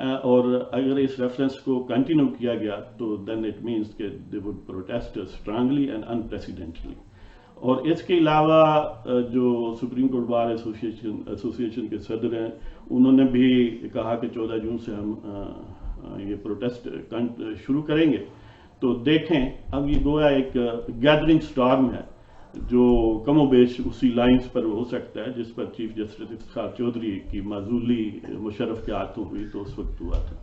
اور اگر اس ریفرنس کو کنٹینیو کیا گیا تو دین اٹ مینس کہ they would protest strongly and unprecedentedly. اور اس کے علاوہ جو سپریم کورٹ بار ایسوسیشن کے صدر ہیں انہوں نے بھی کہا کہ 14 جون سے ہم یہ پروٹیسٹ شروع کریں گے. تو دیکھیں اب یہ گویا ایک گیدرنگ سٹارم ہے جو کم و بیش اسی لائنز پر ہو سکتا ہے جس پر چیف جسٹس افتخار چودھری کی معزولی مشرف کے ہاتھوں ہوئی تو اس وقت ہوا تھا.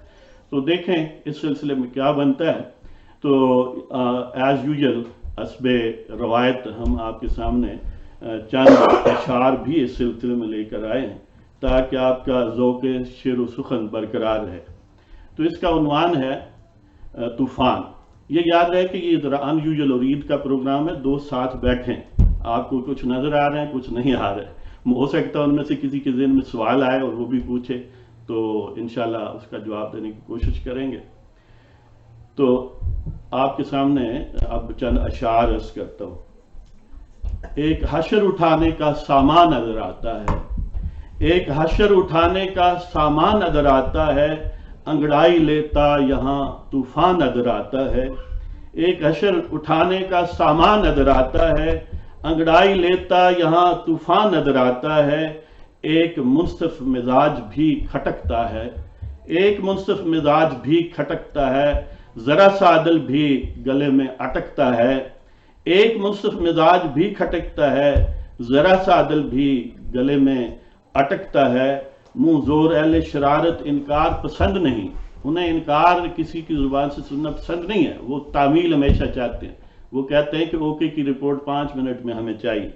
تو دیکھیں اس سلسلے میں کیا بنتا ہے. تو ایز یوزل حسب روایت ہم آپ کے سامنے چند اشعار بھی اس سلسلے میں لے کر آئے ہیں تاکہ آپ کا ذوق شعر و سخن برقرار رہے. تو اس کا عنوان ہے طوفان. یہ یاد رہے کہ یہ ذرا ان یوزل اور عید کا پروگرام ہے. دو ساتھ بیٹھیں, آپ کو کچھ نظر آ رہے ہیں کچھ نہیں آ رہے, ہو سکتا ہے ان میں سے کسی کے ذہن میں سوال آئے اور وہ بھی پوچھے تو انشاءاللہ اس کا جواب دینے کی کوشش کریں گے. تو آپ کے سامنے اب چند اشعار عرض کرتا ہوں. ایک حشر اٹھانے کا سامان نظر آتا ہے, ایک حشر اٹھانے کا سامان نظر آتا ہے, انگڑائی لیتا یہاں طوفان نظر آتا ہے. ایک حشر اٹھانے کا سامان نظر آتا ہے, انگڑائی لیتا یہاں طوفان نظر آتا ہے. ایک منصف مزاج بھی کھٹکتا ہے, ایک منصف مزاج بھی کھٹکتا ہے, ذرا سا عدل بھی گلے میں اٹکتا ہے. ایک منصف مزاج بھی کھٹکتا ہے, ذرا سا عدل بھی گلے میں اٹکتا ہے. منہ زور اہل شرارت انکار پسند نہیں, انہیں انکار کسی کی زبان سے سننا پسند نہیں ہے, وہ تعمیل ہمیشہ چاہتے ہیں. وہ کہتے ہیں کہ اوکے کی رپورٹ 5 منٹ میں ہمیں چاہیے.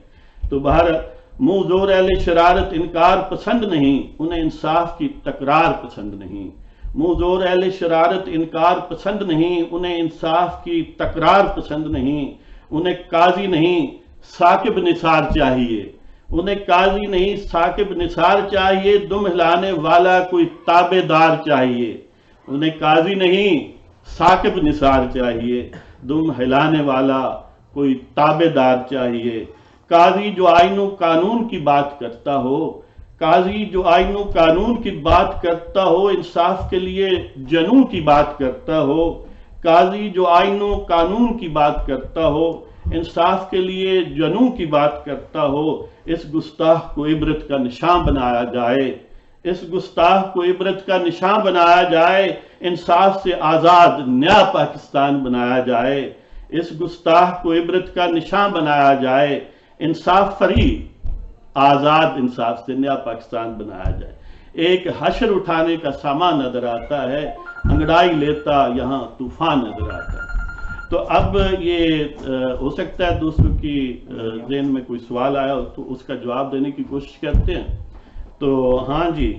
تو باہر منہ زور اہل شرارت انکار پسند نہیں, انہیں انصاف کی تکرار پسند نہیں. منہ زور اہل شرارت انکار پسند نہیں, انہیں انصاف کی تکرار پسند نہیں. انہیں قاضی نہیں ثاقب نثار چاہیے, انہیں قاضی نہیں ثاقب نثار چاہیے. دم ہلانے والا کوئی تابع دار چاہیے, انہیں قاضی نہیں ثاقب نثار چاہیے. دم ہلانے والا کوئی تابع دار چاہیے. قاضی جو آئین و قانون کی بات کرتا ہو, قاضی جو آئین و قانون کی بات کرتا ہو, انصاف کے لیے جنوں کی بات کرتا ہو. قاضی جو آئین و قانون کی بات کرتا ہو, انصاف کے لیے جنوں کی بات کرتا ہو. اس گستاخ کو عبرت کا نشان بنایا جائے, اس گستاخ کو عبرت کا نشان بنایا جائے. انصاف سے آزاد نیا پاکستان بنایا جائے, اس گستاخ کو عبرت کا نشان بنایا جائے. انصاف فری آزاد انصاف سے نیا پاکستان بنایا جائے. ایک حشر اٹھانے کا سامان نظر آتا ہے, انگڑائی لیتا یہاں طوفان نظر آتا ہے. تو اب یہ ہو سکتا ہے دوستوں کی ذہن میں کوئی سوال آیا تو اس کا جواب دینے کی کوشش کرتے ہیں. تو ہاں جی,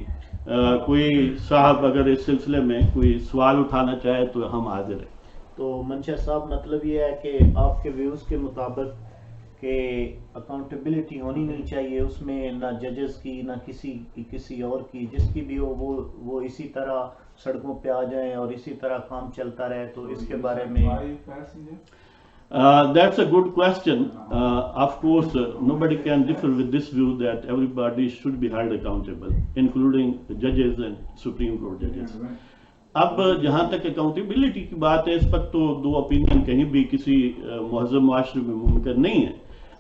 کوئی صاحب اگر اس سلسلے میں کوئی سوال اٹھانا چاہے تو ہم حاضر ہیں. تو منشا صاحب مطلب یہ ہے کہ آپ کے ویوز کے مطابق کہ اکاؤنٹیبلٹی ہونی نہیں چاہیے اس میں, نہ ججز کی نہ کسی اور کی, جس کی بھی ہو وہ اسی طرح سڑکوں پہ آ جائیں اور اسی طرح کام چلتا رہے. تو اس کے بارے میں That's a good question. Of course, nobody can differ with this view that everybody should be held accountable, including the judges and Supreme Court judges. اب جہاں تک اکاؤنٹیبلٹی کی بات ہے, اس پر تو دو اپینین کہیں بھی کسی مہذب معاشرے میں ممکن نہیں ہے.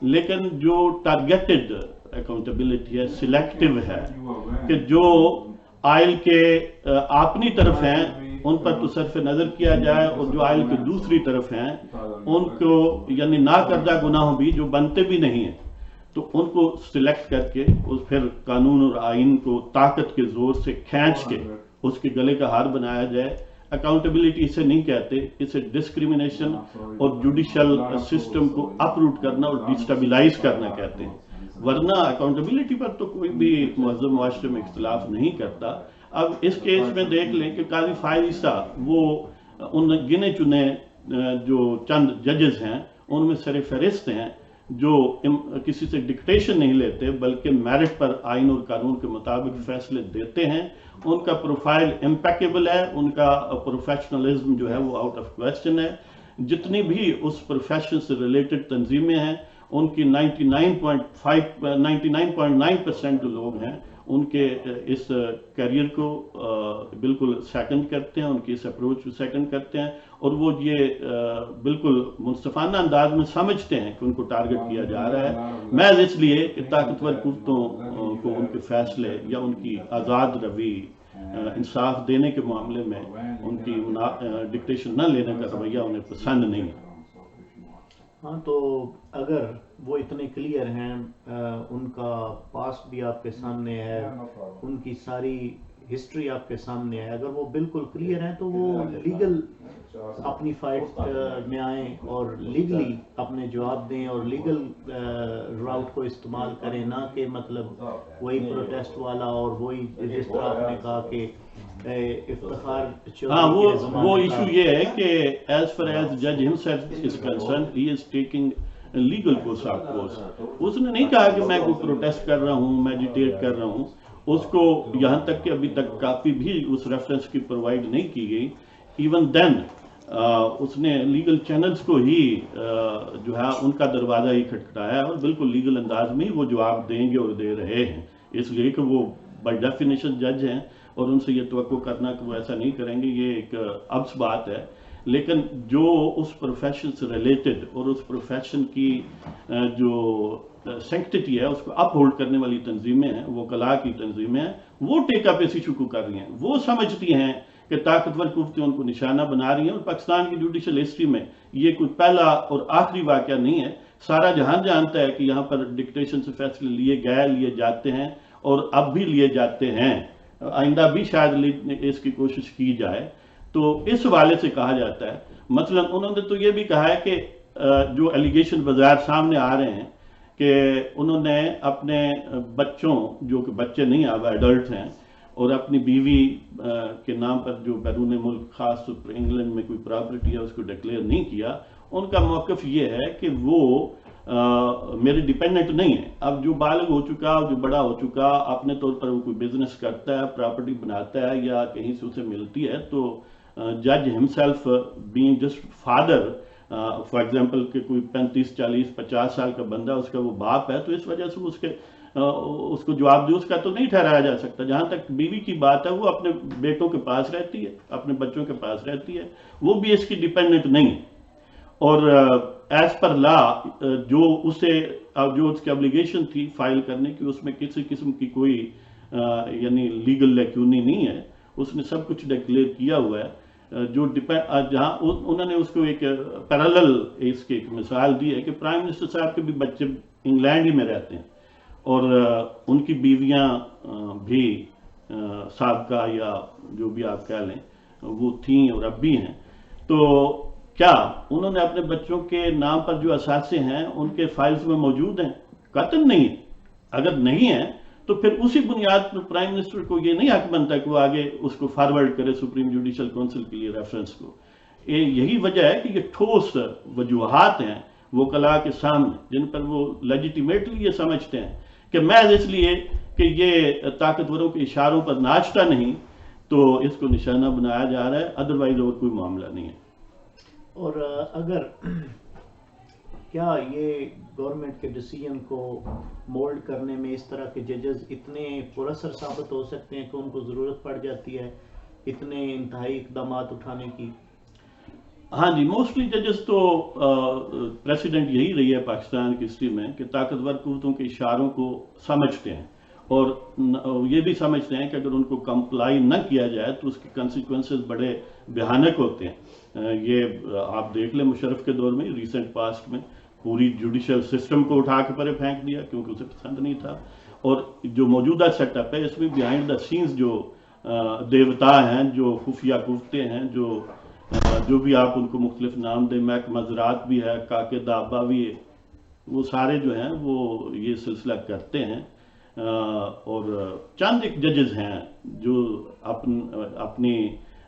لیکن جو ٹارگیٹڈ اکاؤنٹیبلٹی ہے, سلیکٹیو ہے, کہ جو آئل کے اپنی طرف ہیں ان پر تو صرف نظر کیا جائے, اور جو آئل کے دوسری طرف ہیں ان کو یعنی ناکردہ گناہوں بھی جو بنتے بھی نہیں ہیں تو ان کو سلیکٹ کر کے پھر قانون اور آئین کو طاقت کے زور سے کھینچ کے اس کے گلے کا ہار بنایا جائے. اکاؤنٹیبلٹی اسے نہیں کہتے, اسے ڈسکریمنیشن اور جوڈیشل سسٹم کو اپروٹ کرنا اور ڈسٹیبلائز کرنا کہتے ہیں. ورنہ اکاؤنٹیبلٹی پر تو کوئی بھی مہذب معاشرے میں اختلاف نہیں کرتا. اب اس کیس میں دیکھ لیں کہ قاضی فائز عیسیٰ وہ ان گنے چنے جو چند ججز ہیں ان میں سر فہرست ہیں جو کسی سے ڈکٹیشن نہیں لیتے بلکہ میرٹ پر آئین اور قانون کے مطابق فیصلے دیتے ہیں. ان کا پروفائل امپیکیبل ہے, ان کا پروفیشنلزم جو ہے وہ آؤٹ آف کویسچن ہے. جتنی بھی اس پروفیشن سے ریلیٹڈ تنظیمیں ہیں ان کی 99.9% جو لوگ ہیں ان کے اس کیریئر کو بالکل سیکنڈ کرتے ہیں، ان کی اس اپروچ کو سیکنڈ کرتے ہیں، اور وہ یہ بالکل منصفانہ انداز میں سمجھتے ہیں کہ ان کو ٹارگٹ کیا جا رہا ہے، محض اس لیے کہ طاقتور قوتوں کو ان کے فیصلے یا ان کی آزاد روی، انصاف دینے کے معاملے میں ان کی ڈکٹیشن نہ لینے کا رویہ انہیں پسند نہیں ہے۔ ہاں، تو اگر وہ اتنے کلیئر ہیں، ان کا پاسٹ بھی آپ کے سامنے ہے، ان کی ساری ہسٹری آپ کے سامنے ہے، اگر وہ بالکل کلیئر ہیں تو وہ لیگل اپنی فائٹ میں آئیں اور لیگلی اپنے جواب دیں اور لیگل راؤٹ کو استعمال کریں، نہ کہ مطلب وہی پروٹیسٹ والا اور وہی جس طرح آپ نے کہا کہ افتخار ہاں، چودھری کے زمانے وہ کا۔ ایشو یہ ہے کہ ایز فار ایز جج himself is concerned he is taking a legal course of course۔ اس نے نہیں کہا کہ میں کوئی پروٹیسٹ کر رہا ہوں، میں اجیٹیٹ کر رہا ہوں، اس کو یہاں تک کہ ابھی تک کاپی بھی اس ریفرنس کی پرووائڈ نہیں کی گئی، ایون دین اس نے لیگل چینلز کو ہی جو ہے ان کا دروازہ ہی کھٹکھٹایا ہے، اور بالکل لیگل انداز میں ہی وہ جواب دیں گے اور دے رہے ہیں، اس لیے کہ وہ بائی ڈیفینیشن جج ہیں اور ان سے یہ توقع کرنا کہ وہ ایسا نہیں کریں گے یہ ایک ابس بات ہے۔ لیکن جو اس پروفیشن سے ریلیٹڈ اور اس پروفیشن کی جو سینکٹیٹی ہے اس کو اپ ہولڈ کرنے والی تنظیمیں ہیں، وہ وکلاء کی تنظیمیں ہیں، وہ ٹیک اپ اس ایشو کو کر رہی ہیں، وہ سمجھتی ہیں کہ طاقتور قوتیں ان کو نشانہ بنا رہی ہیں، اور پاکستان کی جوڈیشل ہسٹری میں یہ کوئی پہلا اور آخری واقعہ نہیں ہے، سارا جہان جانتا ہے کہ یہاں پر ڈکٹیشن سے فیصلے لیے جاتے ہیں اور اب بھی لیے جاتے ہیں، آئندہ بھی شاید اس کی کوشش کی جائے۔ تو اس حوالے سے کہا جاتا ہے، مثلا انہوں نے تو یہ بھی کہا ہے کہ جو ایلیگیشن بظاہر سامنے آ رہے ہیں کہ انہوں نے اپنے بچوں، جو کہ بچے نہیں اب ایڈلٹ ہیں، اور اپنی بیوی کے نام پر جو بیرون ملک خاص طور پر انگلینڈ میں کوئی پراپرٹی ہے اس کو ڈکلیئر نہیں کیا۔ ان کا موقف یہ ہے کہ وہ میرے ڈیپینڈنٹ نہیں ہے، اب جو بالغ ہو چکا، جو بڑا ہو چکا، اپنے طور پر وہ کوئی بزنس کرتا ہے، پراپرٹی بناتا ہے یا کہیں سے اسے ملتی ہے، تو جج himself being just father, for example کہ کوئی 35 40 50 سال کا بندہ اس کا وہ باپ ہے، تو اس وجہ سے اس کو جواب دے اس کا تو نہیں ٹھہرایا جا سکتا۔ جہاں تک بیوی کی بات ہے، وہ اپنے بیٹوں کے پاس رہتی ہے، اپنے بچوں کے پاس رہتی ہے، وہ بھی اس کی ڈیپینڈنٹ نہیں ہے، اور ایز پر لا جو اس کی ابلیگیشن تھی فائل کرنے کی، اس میں کسی قسم کی کوئی یعنی لیگل لیکیونی نہیں ہے، اس نے سب کچھ ڈکلیئر کیا ہوا ہے۔ جہاں انہوں نے اس کو ایک پیرالل اس کی ایک مثال دی ہے کہ پرائم منسٹر صاحب کے بھی بچے انگلینڈ ہی میں رہتے ہیں، اور ان کی بیویاں بھی سابقہ یا جو بھی آپ کہہ لیں وہ تھیں اور اب بھی ہیں، تو کیا انہوں نے اپنے بچوں کے نام پر جو اثاثے ہیں ان کے فائلز میں موجود ہیں؟ قطعاً نہیں ہے۔ اگر نہیں ہے تو پھر اسی بنیاد پر پرائم منسٹر کو یہ نہیں حق بنتا کہ وہ آگے اس کو فارورڈ کرے سپریم جوڈیشل کونسل کے لیے ریفرنس کو۔ یہی وجہ ہے کہ یہ ٹھوس وجوہات ہیں وکلاء کے سامنے، جن پر وہ لیجیٹیمیٹلی یہ سمجھتے ہیں کہ محض اس لیے کہ یہ طاقتوروں کے اشاروں پر ناچتا نہیں تو اس کو نشانہ بنایا جا رہا ہے، ادروائز اور کوئی معاملہ نہیں ہے۔ اور اگر کیا یہ گورنمنٹ کے ڈیسیجن کو مولڈ کرنے میں اس طرح کے ججز اتنے پراثر ثابت ہو سکتے ہیں کہ ان کو ضرورت پڑ جاتی ہے اتنے انتہائی اقدامات اٹھانے کی؟ ہاں جی، موسٹلی ججز تو پریسیڈنٹ یہی رہی ہے پاکستان کی ہسٹری میں کہ طاقتور قوتوں کے اشاروں کو سمجھتے ہیں، اور یہ بھی سمجھتے ہیں کہ اگر ان کو کمپلائی نہ کیا جائے تو اس کے کنسیکوینسز بڑے بھیانک ہوتے ہیں۔ یہ آپ دیکھ لیں مشرف کے دور میں، ریسنٹ پاسٹ میں پوری جوڈیشل سسٹم کو اٹھا کے پرے پھینک دیا کیونکہ اسے پسند نہیں تھا، اور جو موجودہ سیٹ اپ ہے اس میں بیہائنڈ دا سینز جو دیوتا ہیں، جو خفیہ قوتیں ہیں، جو بھی آپ ان کو مختلف نام دیں، محکمہ زراعت بھی ہے، کاکے دابا بھی ہے، وہ سارے جو ہیں وہ یہ سلسلہ کرتے ہیں، اور چند ایک ججز ہیں جو اپنی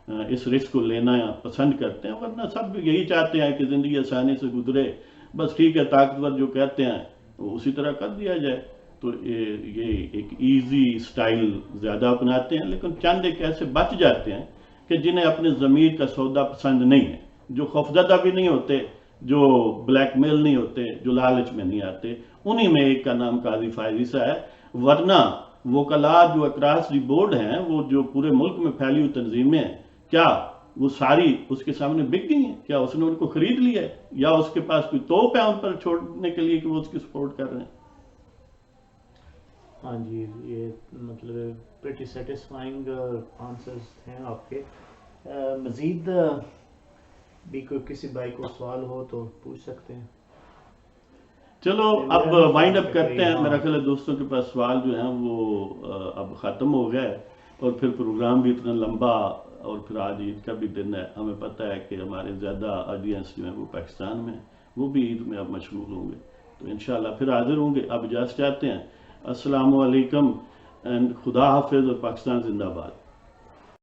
اس رسک کو لینا پسند کرتے ہیں، ورنہ سب یہی چاہتے ہیں کہ زندگی آسانی سے گزرے، بس ٹھیک ہے طاقتور جو کہتے ہیں اسی طرح کر دیا جائے، تو یہ ایک ایزی سٹائل زیادہ اپناتے ہیں۔ لیکن چند ایک ایسے بچ جاتے ہیں کہ جنہیں اپنے ضمیر کا سودا پسند نہیں ہے، جو خوفزدہ بھی نہیں ہوتے، جو بلیک میل نہیں ہوتے، جو لالچ میں نہیں آتے، انہی میں ایک کا نام قاضی فائز عیسیٰ ہے، ورنہ وکلاء جو اکراس دی بورڈ ہیں، وہ جو پورے ملک میں پھیلی ہوئی تنظیمیں ہیں، کیا وہ ساری اس کے سامنے بک گئی ہیں؟ کیا اس نے ان کو خرید لیا ہے، یا اس کے پاس کوئی توپ ہے ان پر چھوڑنے کے لیے کہ وہ اس کی سپورٹ کر رہے ہیں؟ ہاں جی، یہ مطلب پریٹی سیٹسفائنگ آنسرز ہیں آپ کے. مزید بھی کوئی کسی بھائی کو سوال ہو تو پوچھ سکتے ہیں. چلو اب وائنڈ اپ کرتے ہیں. میرا خیال ہے دوستوں کے پاس سوال جو ہیں وہ اب ختم ہو گئے، اور پھر پروگرام بھی اتنا لمبا، اور پھر آج عید کا بھی دن ہے. ہمیں پتہ ہے کہ ہمارے زیادہ آڈینس جو ہیں وہ پاکستان میں، وہ بھی عید میں اب مشغول ہوں گے، تو انشاءاللہ پھر حاضر ہوں گے. اب اجازت چاہتے ہیں. السلام علیکم، اینڈ خدا حافظ، اور پاکستان زندہ باد.